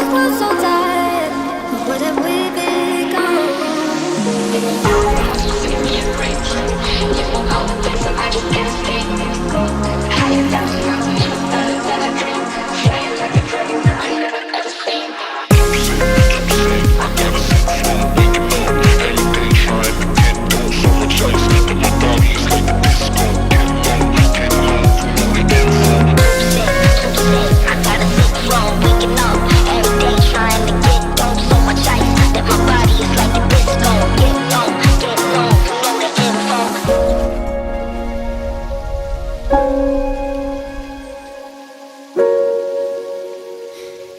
close so tight. What have we become? You won't all the things that I just can't speak. How you got me on me, better than a dream. Flying like a dragon that I never ever seen.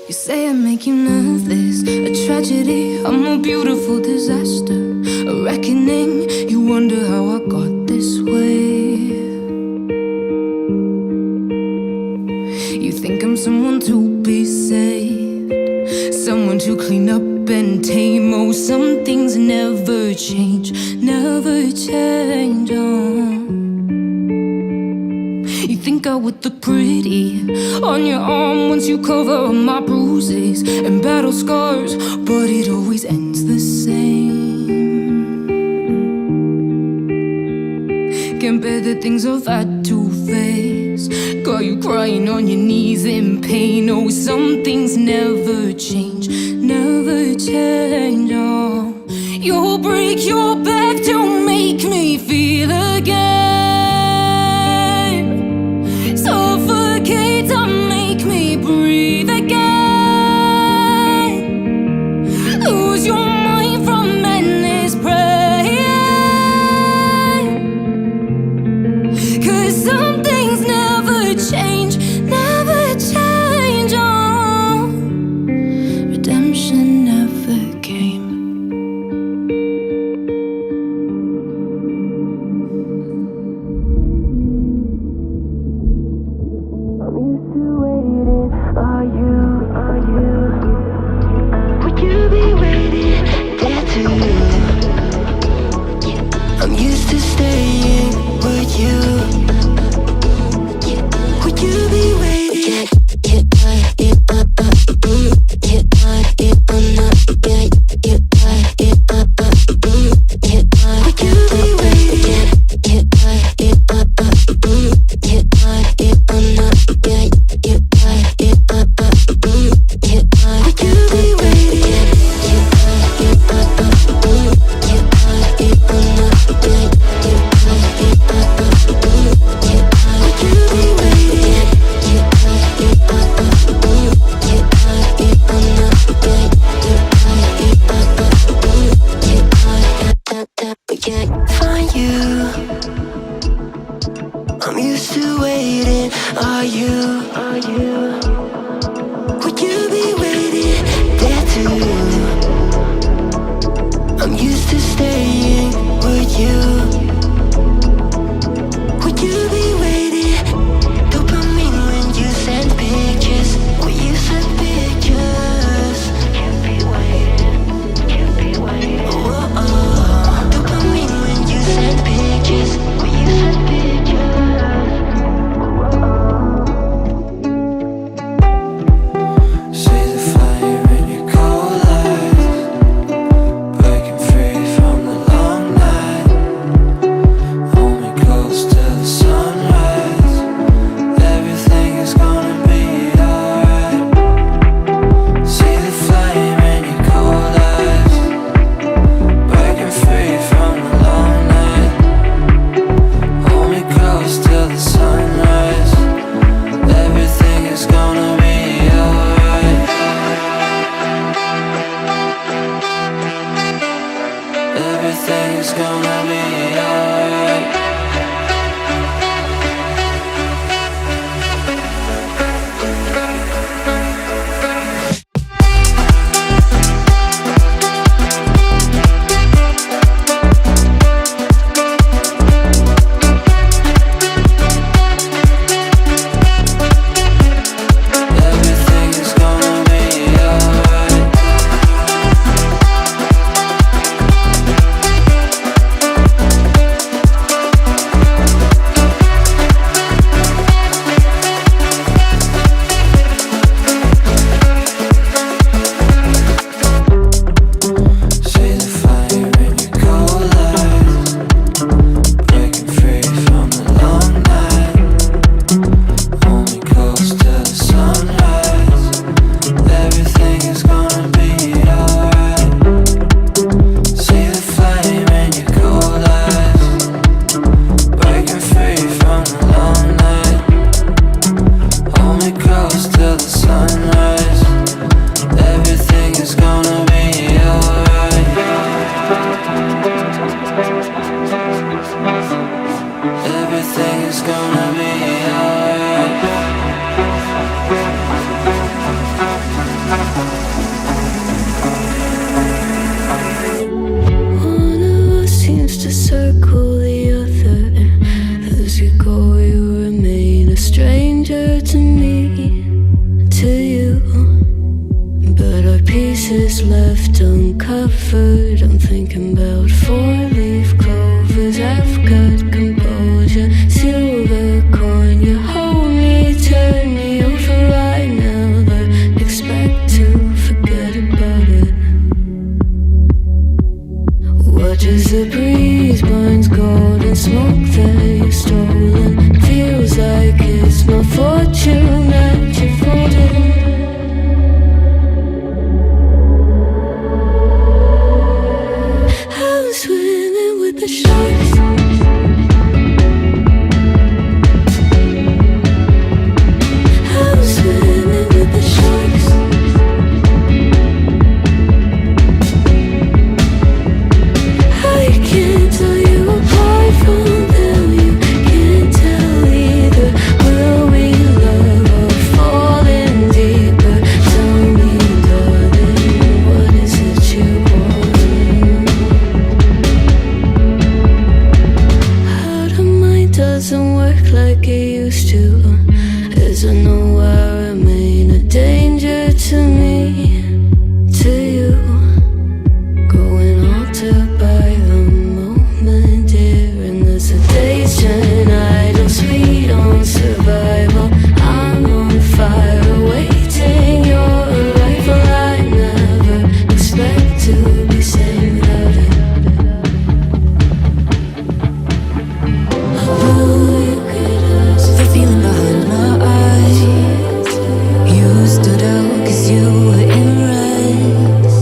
You say I make you nervous, a tragedy, I'm a beautiful disaster, a reckoning. You wonder how I got this way. You think I'm someone to be saved, someone to clean up and tame. Oh, some things never change, never change. Oh. You think I would look pretty on your arm once you cover up my bruises and battle scars, but it always ends the same. Can't bear the things I've had to face, got you crying on your knees in pain. Oh, some things never change, never change. Oh, you'll break your back to make me feel again. Suffocate to make me breathe again. Lose your mind from endless praying. 'Cause some things never change, never change. Oh, redemption never came. pieces left uncovered. I'm thinking about four-leaf clovers. I've got composure, silver coin. You hold me, turn me over. I never expect to forget about it. Watches the breeze, burns golden smoke that you've stolen. Feels like it's my fortune that you're folding. I'm swimming with the sharks. I'm swimming with the sharks. I can't tell you apart from them. You can't tell either. Will we love or fall in deeper? Tell me, darling, what is it you want? How the mind doesn't work like it used to. As I know I remain a danger to me, to you. Going altered by the moment, dear, and the sedation. Idle, sweet on survival. I'm on fire, waiting your arrival. I never expect to be sane without it. The feeling behind my eyes. You stood out 'cause you were in rays.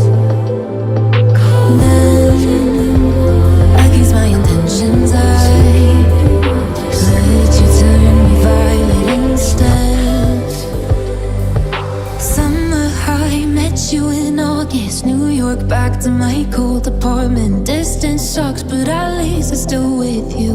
Against my intentions, I let you turn me violet instead. Summer high, met you in August. New York, back to my cold apartment. Distance sucks, but at least I'm still with you.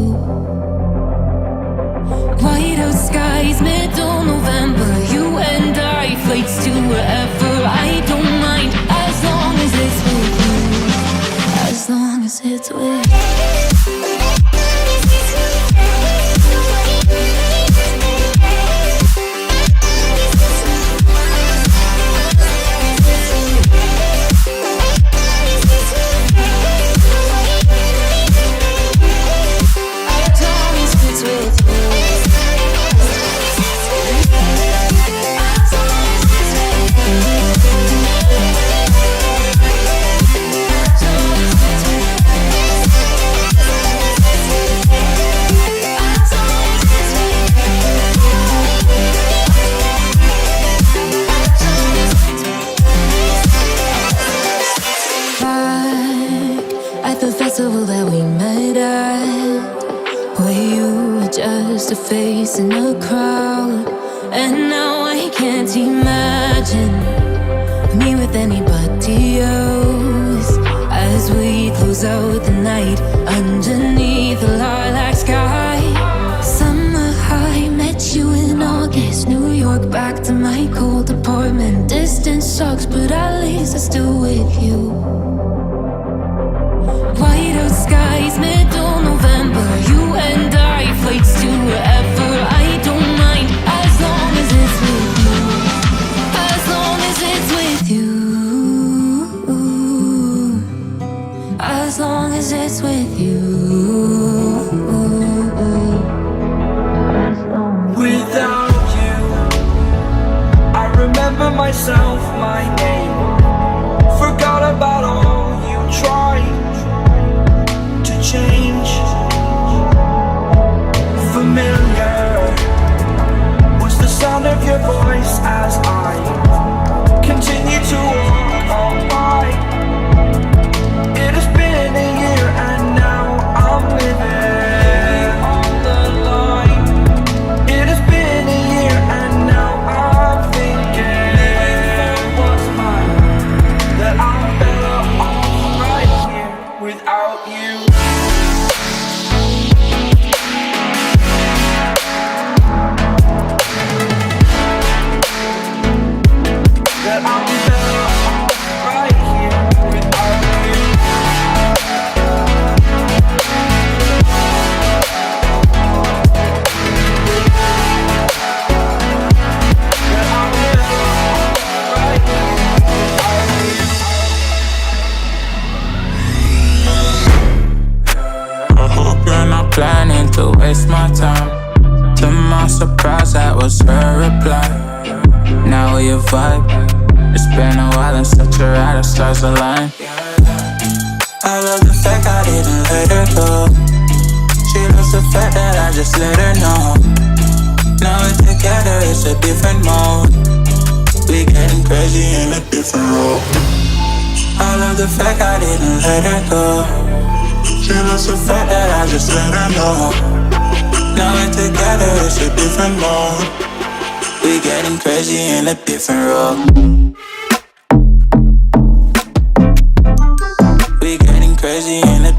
White out skies, middle November. You and I, flights to wherever. I don't mind, as long as it's with you. As long as it's with you. The festival that we met at, where you were just a face in a crowd. And now I can't imagine me with anybody else. As we close out the night underneath the lilac sky. Summer high, met you in August. New York, back to my cold apartment. Distance sucks, but at least I'm still with you. White out skies, middle November. You and I, flights to wherever. I don't mind, as long as it's with you. As long as it's with you. As long as it's with you. Without you, I remember myself, my name. Forgot about all you tried to change. Familiar was the sound of your voice as I continue to walk on by. It has been a year and now I'm living on the line. It has been a year and now I'm thinking what's mine, that I'm better off right here without you. was her reply. Now we a vibe. It's been a while and such a ride, the stars align. I love the fact I didn't let her go. She loves the fact that I just let her know. Now we're together, it's a different mode. We getting crazy in a different role. I love the fact I didn't let her go. She loves the fact that I just let her know. Now we're together, it's a different mode. We getting crazy in a different role. We getting crazy in a